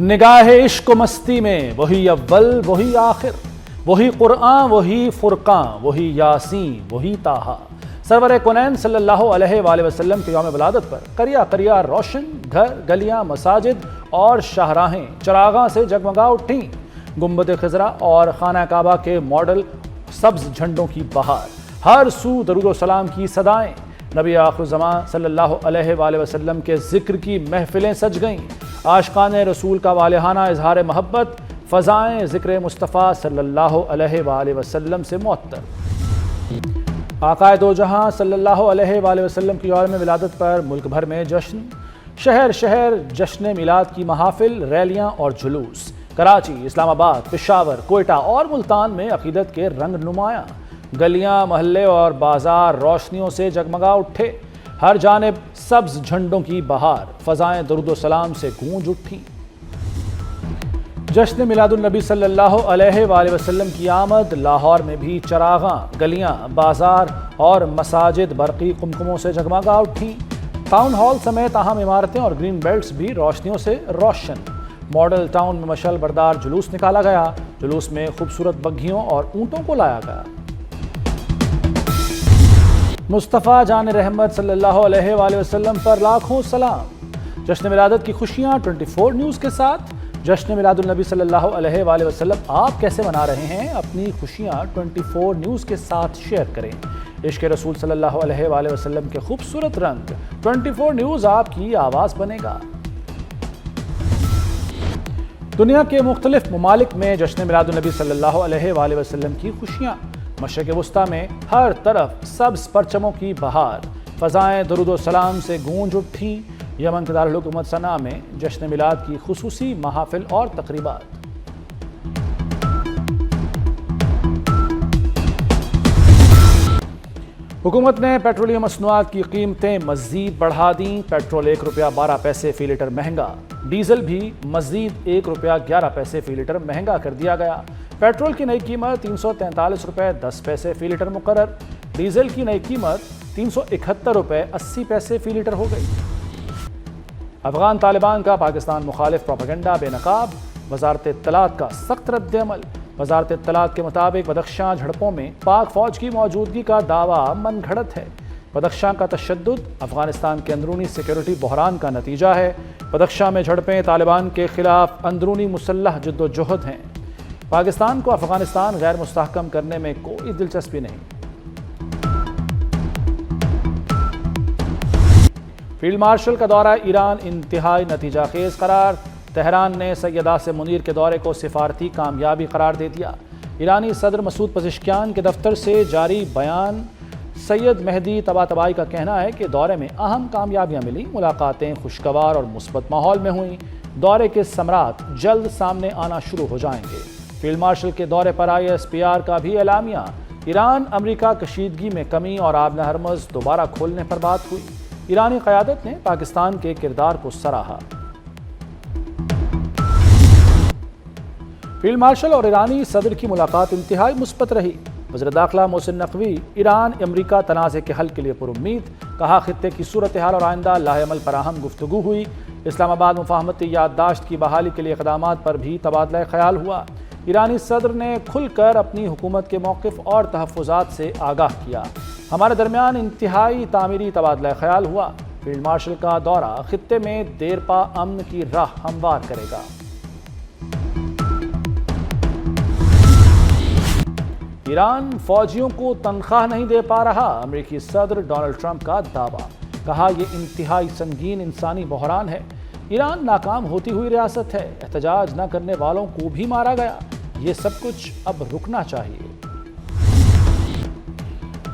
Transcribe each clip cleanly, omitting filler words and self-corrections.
نگاہ عشق و مستی میں وہی اول وہی آخر، وہی قرآن وہی فرقان وہی یاسین وہی طٰہٰ۔ سرور کونین صلی اللہ علیہ وآلہ وسلم کے یوم ولادت پر قریہ قریہ روشن گھر، گلیاں، مساجد اور شاہراہیں چراغاں سے جگمگا اٹھیں۔ گنبد خضرا اور خانہ کعبہ کے ماڈل سبز جھنڈوں کی بہار، ہر سو درود و سلام کی صدائیں۔ نبی آخر الزمان صلی اللہ علیہ وآلہ وسلم کے ذکر کی محفلیں سج گئیں۔ عاشقان رسول کا والہانہ اظہار محبت، فضائیں ذکر مصطفیٰ صلی اللہ علیہ وآلہ وسلم سے معطر۔ آقا دو جہاں صلی اللہ علیہ وآلہ وسلم کی یوم ولادت پر ملک بھر میں جشن، شہر شہر جشن میلاد کی محافل، ریلیاں اور جلوس۔ کراچی، اسلام آباد، پشاور، کوئٹہ اور ملتان میں عقیدت کے رنگ نمایاں، گلیاں، محلے اور بازار روشنیوں سے جگمگا اٹھے۔ ہر جانب سبز جھنڈوں کی بہار، فضائیں درود و سلام سے گونج اٹھیں۔ جشن میلاد النبی صلی اللہ علیہ وآلہ وسلم کی آمد، لاہور میں بھی چراغاں، گلیاں، بازار اور مساجد برقی قمقموں سے جگمگا اٹھیں۔ ٹاؤن ہال سمیت اہم عمارتیں اور گرین بیلٹس بھی روشنیوں سے روشن۔ ماڈل ٹاؤن میں مشعل بردار جلوس نکالا گیا۔ جلوس میں خوبصورت بگھیوں اور اونٹوں کو لایا گیا۔ مصطفیٰ جان رحمت صلی اللہ علیہ وآلہ وسلم پر لاکھوں سلام۔ جشن ولادت کی خوشیاں 24 نیوز کے ساتھ۔ جشن میلاد النبی صلی اللہ علیہ وآلہ وسلم آپ کیسے منا رہے ہیں؟ اپنی خوشیاں 24 نیوز کے ساتھ شیئر کریں۔ عشق رسول صلی اللہ علیہ وآلہ وسلم کے خوبصورت رنگ 24 نیوز آپ کی آواز بنے گا۔ دنیا کے مختلف ممالک میں جشن میلاد النبی صلی اللہ علیہ وآلہ وسلم کی خوشیاں۔ مشرق وسطیٰ میں ہر طرف سبز پرچموں کی بہار، فضائیں درود و سلام سے گونج اٹھیں۔ یمن کے دارالحکومت صنعاء میں جشن میلاد کی خصوصی محافل اور تقریبات۔ حکومت نے پیٹرولیم مصنوعات کی قیمتیں مزید بڑھا دیں۔ پیٹرول 1 روپیہ 12 پیسے فی لیٹر مہنگا، ڈیزل بھی مزید 1 روپیہ 11 پیسے فی لیٹر مہنگا کر دیا گیا۔ پیٹرول کی نئی قیمت 343 روپے 10 پیسے فی لیٹر مقرر، ڈیزل کی نئی قیمت 371 روپے 80 پیسے فی لیٹر ہو گئی۔ افغان طالبان کا پاکستان مخالف پروپیگنڈا بے نقاب، وزارت اطلاعات کا سخت رد عمل۔ وزارت اطلاعات کے مطابق بدخشاں جھڑپوں میں پاک فوج کی موجودگی کا دعویٰ من گھڑت ہے۔ بدخشاں کا تشدد افغانستان کے اندرونی سیکیورٹی بحران کا نتیجہ ہے۔ بدخشاں میں جھڑپیں طالبان کے خلاف اندرونی مسلح جد و جہد ہیں۔ پاکستان کو افغانستان غیر مستحکم کرنے میں کوئی دلچسپی نہیں۔ فیلڈ مارشل کا دورہ ایران انتہائی نتیجہ خیز قرار۔ تہران نے سید عاصم منیر کے دورے کو سفارتی کامیابی قرار دے دیا۔ ایرانی صدر مسعود پزشکیان کے دفتر سے جاری بیان۔ سید مہدی طباطبائی کا کہنا ہے کہ دورے میں اہم کامیابیاں ملی، ملاقاتیں خوشگوار اور مثبت ماحول میں ہوئیں۔ دورے کے ثمرات جلد سامنے آنا شروع ہو جائیں گے۔ فیلڈ مارشل کے دورے پر ISPR کا بھی اعلامیہ۔ ایران امریکہ کشیدگی میں کمی اور آبِ ہرمز دوبارہ کھولنے پر بات ہوئی۔ ایرانی قیادت نے پاکستان کے کردار کو سراہا۔ فیلڈ مارشل اور ایرانی صدر کی ملاقات انتہائی مثبت رہی۔ وزیر داخلہ محسن نقوی ایران امریکہ تنازع کے حل کے لیے پرامید، کہا خطے کی صورتحال اور آئندہ لاہ عمل پر اہم گفتگو ہوئی۔ اسلام آباد مفاہمتی یادداشت کی بحالی کے لیے اقدامات پر بھی تبادلہ خیال ہوا۔ ایرانی صدر نے کھل کر اپنی حکومت کے موقف اور تحفظات سے آگاہ کیا۔ ہمارے درمیان انتہائی تعمیری تبادلہ خیال ہوا۔ فیلڈ مارشل کا دورہ خطے میں دیرپا امن کی راہ ہموار کرے گا۔ ایران فوجیوں کو تنخواہ نہیں دے پا رہا، امریکی صدر ڈونلڈ ٹرمپ کا دعویٰ۔ کہا یہ انتہائی سنگین انسانی بحران ہے۔ ایران ناکام ہوتی ہوئی ریاست ہے، احتجاج نہ کرنے والوں کو بھی مارا گیا۔ یہ سب کچھ اب رکنا چاہیے۔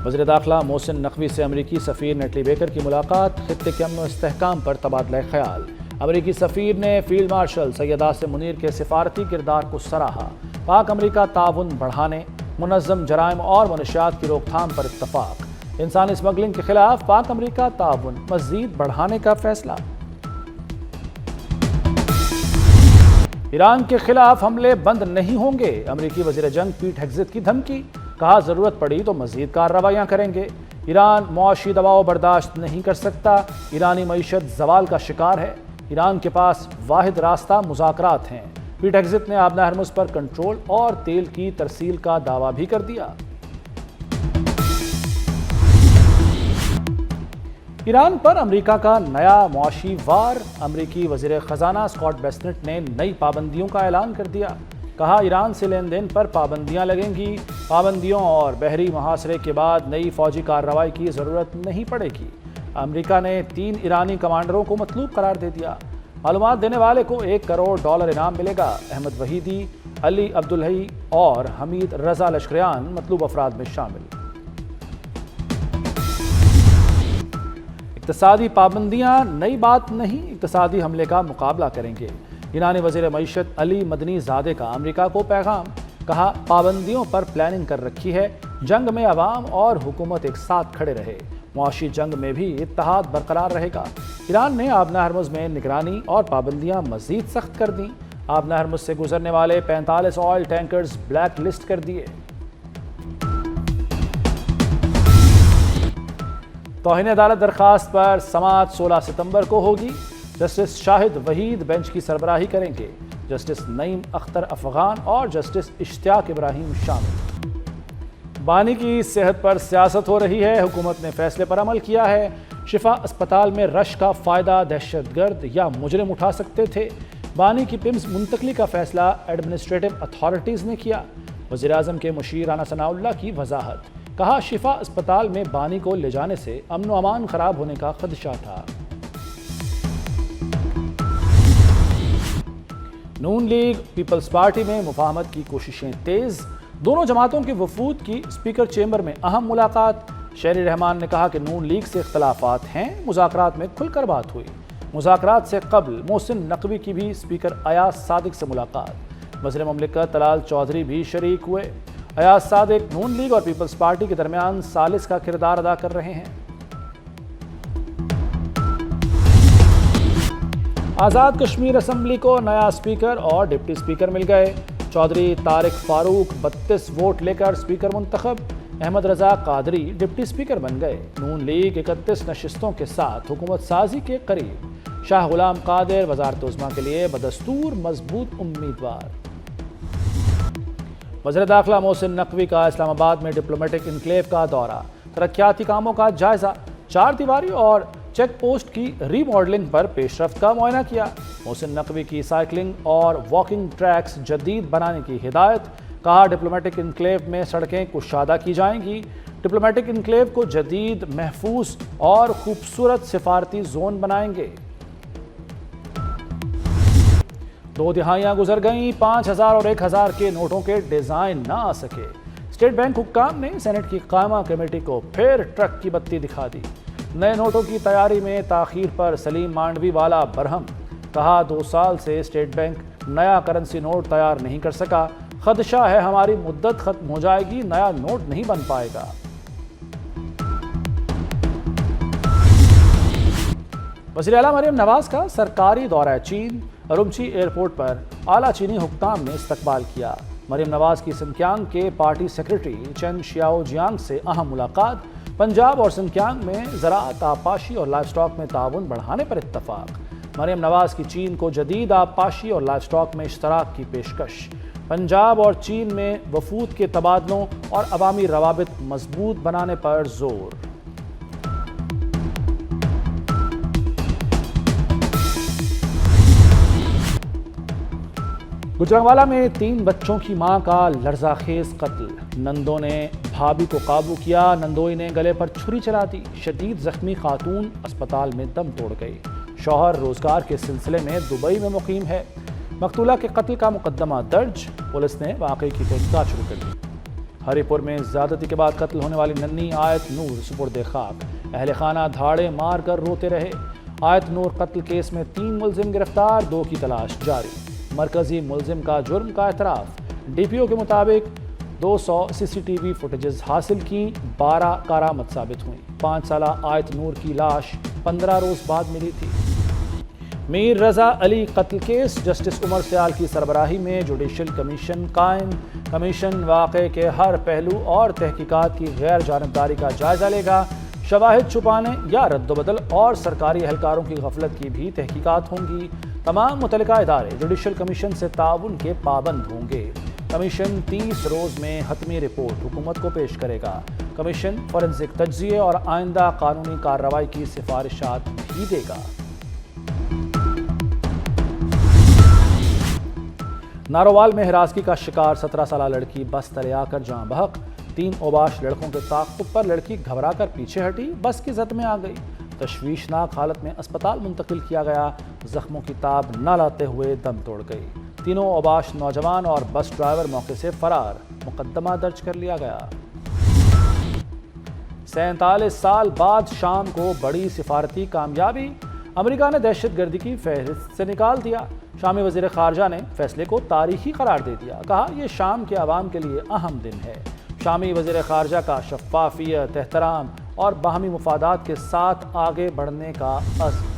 وزیر داخلہ محسن نقوی سے امریکی سفیر نیٹلی بیکر کی ملاقات، خطے کے امن و استحکام پر تبادلہ خیال۔ امریکی سفیر نے فیلڈ مارشل سید عاصم منیر کے سفارتی کردار کو سراہا۔ پاک امریکہ تعاون بڑھانے، منظم جرائم اور منشیات کی روک تھام پر اتفاق۔ انسانی اسمگلنگ کے خلاف پاک امریکہ تعاون مزید بڑھانے کا فیصلہ۔ ایران کے خلاف حملے بند نہیں ہوں گے، امریکی وزیر جنگ پیٹ ہیگزت کی دھمکی۔ کہا ضرورت پڑی تو مزید کارروائیاں کریں گے۔ ایران معاشی دباؤ برداشت نہیں کر سکتا، ایرانی معیشت زوال کا شکار ہے۔ ایران کے پاس واحد راستہ مذاکرات ہیں۔ پیٹ ہیگزت نے آبنہ ہرمز پر کنٹرول اور تیل کی ترسیل کا دعویٰ بھی کر دیا۔ ایران پر امریکہ کا نیا معاشی وار۔ امریکی وزیر خزانہ اسکاٹ بیسنٹ نے نئی پابندیوں کا اعلان کر دیا۔ کہا ایران سے لین دین پر پابندیاں لگیں گی۔ پابندیوں اور بحری محاصرے کے بعد نئی فوجی کارروائی کی ضرورت نہیں پڑے گی۔ امریکہ نے 3 ایرانی کمانڈروں کو مطلوب قرار دے دیا۔ معلومات دینے والے کو $1 کروڑ انعام ملے گا۔ احمد وحیدی، علی عبدالحی اور حمید رضا لشکریان مطلوب افراد میں شامل۔ اقتصادی پابندیاں نئی بات نہیں، اقتصادی حملے کا مقابلہ کریں گے۔ ایرانی وزیر معیشت علی مدنی زادے کا امریکہ کو پیغام۔ کہا پابندیوں پر پلاننگ کر رکھی ہے، جنگ میں عوام اور حکومت ایک ساتھ کھڑے رہے، معاشی جنگ میں بھی اتحاد برقرار رہے گا۔ ایران نے آبنہ ہرمز میں نگرانی اور پابندیاں مزید سخت کر دیں۔ آبنہ ہرمز سے گزرنے والے 45 آئل ٹینکرز بلیک لسٹ کر دیے۔ توہین عدالت درخواست پر سماعت 16 ستمبر کو ہوگی۔ جسٹس شاہد وحید بینچ کی سربراہی کریں گے۔ جسٹس نعیم اختر افغان اور جسٹس اشتیاق ابراہیم شامل۔ بانی کی صحت پر سیاست ہو رہی ہے، حکومت نے فیصلے پر عمل کیا ہے۔ شفا اسپتال میں رش کا فائدہ دہشت گرد یا مجرم اٹھا سکتے تھے۔ بانی کی پمز منتقلی کا فیصلہ ایڈمنسٹریٹو اتھارٹیز نے کیا۔ وزیراعظم کے مشیر رانا ثناء اللہ کی وضاحت۔ کہا شفا اسپتال میں بانی کو لے جانے سے امن و امان خراب ہونے کا خدشہ تھا۔ نون لیگ پیپلز پارٹی میں مفاہمت کی کوششیں تیز۔ دونوں جماعتوں کے وفود کی اسپیکر چیمبر میں اہم ملاقات۔ شہری رحمان نے کہا کہ نون لیگ سے اختلافات ہیں، مذاکرات میں کھل کر بات ہوئی۔ مذاکرات سے قبل محسن نقوی کی بھی اسپیکر ایاز صادق سے ملاقات۔ وزیر مملکت طلال چودھری بھی شریک ہوئے۔ ایاز صادق نون لیگ اور پیپلز پارٹی کے درمیان ثالث کا کردار ادا کر رہے ہیں۔ آزاد کشمیر اسمبلی کو نیا اسپیکر اور ڈپٹی اسپیکر مل گئے۔ چودھری طارق فاروق 32 ووٹ لے کر اسپیکر منتخب۔ احمد رضا قادری ڈپٹی اسپیکر بن گئے۔ نون لیگ 31 نشستوں کے ساتھ حکومت سازی کے قریب۔ شاہ غلام قادر وزارت عظمیٰ کے لیے بدستور مضبوط امیدوار۔ وزیر داخلہ محسن نقوی کا اسلام آباد میں ڈپلومیٹک انکلیو کا دورہ۔ ترقیاتی کاموں کا جائزہ۔ 4 دیواری اور چیک پوسٹ کی ری ماڈلنگ پر پیش رفت کا معائنہ کیا۔ محسن نقوی کی سائیکلنگ اور واکنگ ٹریکس جدید بنانے کی ہدایت۔ کہا ڈپلومیٹک انکلیو میں سڑکیں کشادہ کی جائیں گی۔ ڈپلومیٹک انکلیو کو جدید، محفوظ اور خوبصورت سفارتی زون بنائیں گے۔ 2 دہائیاں گزر گئیں، 5000 اور 1000 کے نوٹوں کے ڈیزائن نہ آ سکے۔ اسٹیٹ بینک حکام نے سینٹ کی قائمہ کمیٹی کو پھر ٹرک کی بتی دکھا دی۔ نئے نوٹوں کی تیاری میں تاخیر پر سلیم مانڈوی والا برہم۔ کہا 2 سال سے اسٹیٹ بینک نیا کرنسی نوٹ تیار نہیں کر سکا، خدشہ ہے ہماری مدت ختم ہو جائے گی، نیا نوٹ نہیں بن پائے گا۔ وزیر اعلیٰ مریم نواز کا سرکاری دورہ چین۔ ارومچی ایئرپورٹ پر اعلیٰ چینی حکام نے استقبال کیا۔ مریم نواز کی سنکیانگ کے پارٹی سیکرٹری چین شیاؤ جیانگ سے اہم ملاقات۔ پنجاب اور سنکیانگ میں زراعت، آبپاشی اور لائف سٹاک میں تعاون بڑھانے پر اتفاق۔ مریم نواز کی چین کو جدید آبپاشی اور لائف سٹاک میں اشتراک کی پیشکش۔ پنجاب اور چین میں وفود کے تبادلوں اور عوامی روابط مضبوط بنانے پر زور۔ گجرانوالہ میں 3 بچوں کی ماں کا لرزہ خیز قتل۔ نندوں نے بھابھی کو قابو کیا، نندوئی نے گلے پر چھری چلا دی۔ شدید زخمی خاتون اسپتال میں دم توڑ گئی۔ شوہر روزگار کے سلسلے میں دبئی میں مقیم ہے۔ مقتولہ کے قتل کا مقدمہ درج، پولیس نے واقعے کی تحقیقات شروع کر دی۔ ہری پور میں زیادتی کے بعد قتل ہونے والی ننھی آیت نور سپرد خاک۔ اہل خانہ دھاڑے مار کر روتے رہے۔ آیت نور قتل کیس میں 3 ملزم گرفتار، 2 کی تلاش جاری۔ مرکزی ملزم کا جرم کا اعتراف۔ ڈی پی او کے مطابق 200 سی سی ٹی وی فوٹیجز حاصل کی، 12 کارآمد ثابت ہوئیں۔ 5 سالہ آیت نور کی لاش 15 روز بعد ملی تھی۔ میر رضا علی قتل کیس، جسٹس عمر سیال کی سربراہی میں جوڈیشل کمیشن قائم۔ کمیشن واقعے کے ہر پہلو اور تحقیقات کی غیر جانبداری کا جائزہ لے گا۔ شواہد چھپانے یا رد و بدل اور سرکاری اہلکاروں کی غفلت کی بھی تحقیقات ہوں گی۔ تمام متعلقہ ادارے جوڈیشل کمیشن سے تعاون کے پابند ہوں گے۔ کمیشن 30 روز میں حتمی رپورٹ حکومت کو پیش کرے گا۔ کمیشن فورنزک تجزیے اور آئندہ قانونی کارروائی کی سفارشات بھی دے گا۔ نارووال میں ہراسگی کا شکار 17 سالہ لڑکی بس تلے آ کر جاں بحق۔ 3 اوباش لڑکوں کے تعاقب پر لڑکی گھبرا کر پیچھے ہٹی، بس کی زد میں آ گئی۔ تشویشناک حالت میں اسپتال منتقل کیا گیا، زخموں کی تاب نہ لاتے ہوئے دم توڑ گئی۔ تینوں اوباش نوجوان اور بس ڈرائیور موقع سے فرار، مقدمہ درج کر لیا گیا۔ 47 سال بعد شام کو بڑی سفارتی کامیابی، امریکہ نے دہشت گردی کی فہرست سے نکال دیا۔ شامی وزیر خارجہ نے فیصلے کو تاریخی قرار دے دیا، کہا یہ شام کے عوام کے لیے اہم دن ہے۔ شامی وزیر خارجہ کا شفافیت، احترام اور باہمی مفادات کے ساتھ آگے بڑھنے کا عزم۔